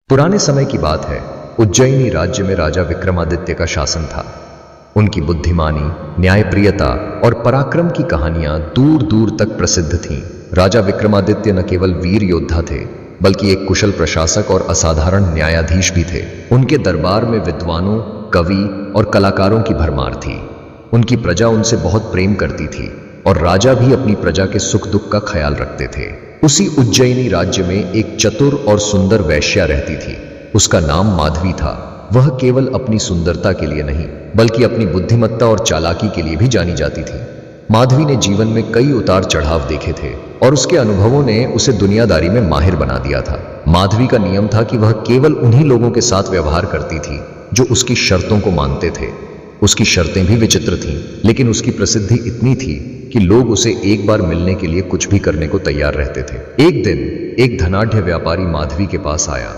पुराने समय की बात है। उज्जैनी राज्य में राजा विक्रमादित्य का शासन था। उनकी बुद्धिमानी, न्यायप्रियता और पराक्रम की कहानियां दूर दूर तक प्रसिद्ध थीं। राजा विक्रमादित्य न केवल वीर योद्धा थे, बल्कि एक कुशल प्रशासक और असाधारण न्यायाधीश भी थे। उनके दरबार में विद्वानों, कवि और कलाकारों की भरमार थी। उनकी प्रजा उनसे बहुत प्रेम करती थी और राजा भी अपनी प्रजा के सुख दुख का ख्याल रखते थे। उसी उज्जैनी राज्य में एक चतुर और सुंदर वेश्या रहती थी। उसका नाम माधवी था। वह केवल अपनी सुंदरता के लिए नहीं, बल्कि अपनी बुद्धिमत्ता और चालाकी के लिए भी जानी जाती थी। माधवी ने जीवन में कई उतार चढ़ाव देखे थे और उसके अनुभवों ने उसे दुनियादारी में माहिर बना दिया था। माधवी का नियम था कि वह केवल उन्हीं लोगों के साथ व्यवहार करती थी जो उसकी शर्तों को मानते थे। उसकी शर्तें भी विचित्र थीं, लेकिन उसकी प्रसिद्धि इतनी थी कि लोग उसे एक बार मिलने के लिए कुछ भी करने को तैयार रहते थे। एक दिन एक धनाढ्य व्यापारी माधवी के पास आया।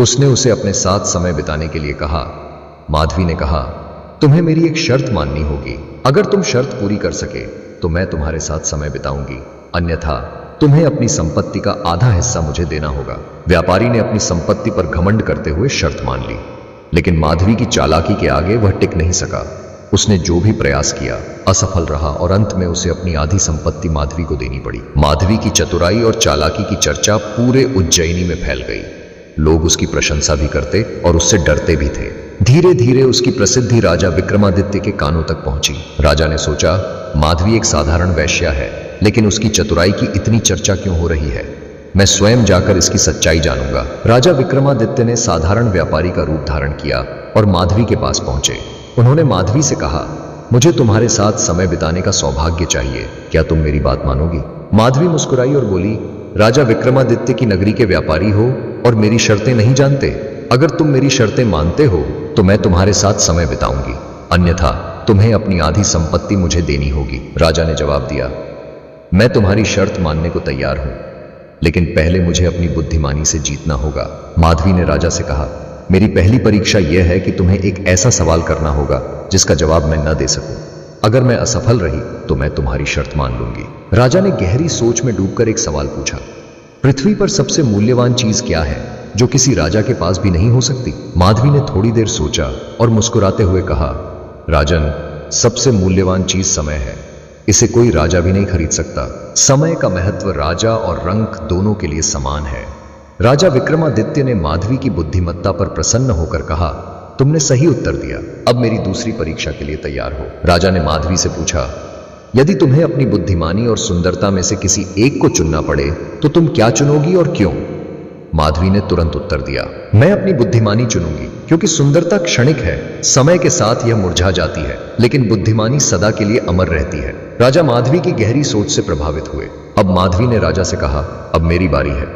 उसने उसे अपने साथ समय बिताने के लिए कहा। माधवी ने कहा, तुम्हें मेरी एक शर्त माननी होगी। अगर तुम शर्त पूरी कर सके तो मैं तुम्हारे साथ समय बिताऊंगी, अन्यथा तुम्हें अपनी संपत्ति का आधा हिस्सा मुझे देना होगा। व्यापारी ने अपनी संपत्ति पर घमंड करते हुए शर्त मान ली, लेकिन माधवी की चालाकी के आगे वह टिक नहीं सका। उसने जो भी प्रयास किया असफल रहा और अंत में उसे अपनी आधी संपत्ति माधवी को देनी पड़ी। माधवी की चतुराई और चालाकी की चर्चा पूरे उज्जैनी में फैल गई। लोग उसकी प्रशंसा भी करते और उससे डरते भी थे। धीरे धीरे उसकी प्रसिद्धि राजा विक्रमादित्य के कानों तक पहुंची। राजा ने सोचा, माधवी एक साधारण वेश्या है, लेकिन उसकी चतुराई की इतनी चर्चा क्यों हो रही है? मैं स्वयं जाकर इसकी सच्चाई जानूंगा। राजा विक्रमादित्य ने साधारण व्यापारी का रूप धारण किया और माधवी के पास पहुंचे। उन्होंने माधवी से कहा, मुझे तुम्हारे साथ समय बिताने का सौभाग्य चाहिए, क्या तुम मेरी बात मानोगी? माधवी मुस्कुराई और बोली, राजा विक्रमादित्य की नगरी के व्यापारी हो और मेरी शर्तें नहीं जानते? अगर तुम मेरी शर्तें मानते हो तो मैं तुम्हारे साथ समय बिताऊंगी, अन्यथा तुम्हें अपनी आधी संपत्ति मुझे देनी होगी। राजा ने जवाब दिया, मैं तुम्हारी शर्त मानने को तैयार हूं, लेकिन पहले मुझे अपनी बुद्धिमानी से जीतना होगा। माधवी ने राजा से कहा, मेरी पहली परीक्षा यह है कि तुम्हें एक ऐसा सवाल करना होगा जिसका जवाब मैं न दे सकूं। अगर मैं असफल रही तो मैं तुम्हारी शर्त मान लूंगी। राजा ने गहरी सोच में डूबकर एक सवाल पूछा, पृथ्वी पर सबसे मूल्यवान चीज क्या है जो किसी राजा के पास भी नहीं हो सकती? माधवी ने थोड़ी देर सोचा और मुस्कुराते हुए कहा, राजन, सबसे मूल्यवान चीज समय है। इसे कोई राजा भी नहीं खरीद सकता। समय का महत्व राजा और रंक दोनों के लिए समान है। राजा विक्रमादित्य ने माधवी की बुद्धिमत्ता पर प्रसन्न होकर कहा, तुमने सही उत्तर दिया। अब मेरी दूसरी परीक्षा के लिए तैयार हो। राजा ने माधवी से पूछा, यदि तुम्हें अपनी बुद्धिमानी और सुंदरता में से किसी एक को चुनना पड़े तो तुम क्या चुनोगी और क्यों? माधवी ने तुरंत उत्तर दिया, मैं अपनी बुद्धिमानी चुनूंगी, क्योंकि सुंदरता क्षणिक है, समय के साथ यह मुरझा जाती है, लेकिन बुद्धिमानी सदा के लिए अमर रहती है। राजा माधवी की गहरी सोच से प्रभावित हुए। अब माधवी ने राजा से कहा, अब मेरी बारी है।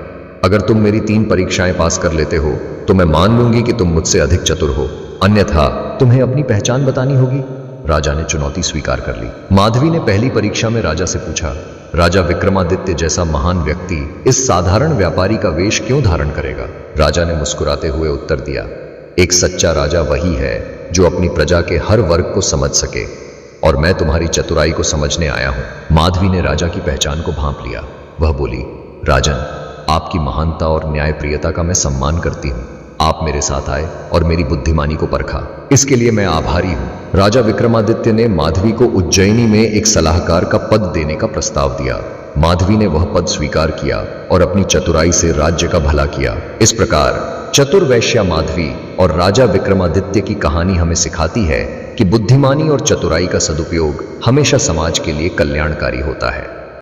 अगर तुम मेरी 3 परीक्षाएं पास कर लेते हो तो मैं मान लूंगी कि तुम मुझसे अधिक चतुर हो, अन्यथा तुम्हें अपनी पहचान बतानी होगी। राजा ने चुनौती स्वीकार कर ली। माधवी ने पहली परीक्षा में राजा से पूछा, राजा विक्रमादित्य जैसा महान व्यक्ति इस साधारण व्यापारी का वेश क्यों धारण करेगा? राजा ने मुस्कुराते हुए उत्तर दिया, एक सच्चा राजा वही है जो अपनी प्रजा के हर वर्ग को समझ सके, और मैं तुम्हारी चतुराई को समझने आया हूं। माधवी ने राजा की पहचान को भांप लिया। वह बोली, राजन, आपकी महानता और न्यायप्रियता का मैं सम्मान करती हूँ। आप मेरे साथ आए और मेरी बुद्धिमानी को परखा, इसके लिए मैं आभारी हूँ। राजा विक्रमादित्य ने माधवी को उज्जैनी में एक सलाहकार का पद देने का प्रस्ताव दिया। माधवी ने वह पद स्वीकार किया और अपनी चतुराई से राज्य का भला किया। इस प्रकार चतुर वैश्या माधवी और राजा विक्रमादित्य की कहानी हमें सिखाती है कि बुद्धिमानी और चतुराई का सदुपयोग हमेशा समाज के लिए कल्याणकारी होता है।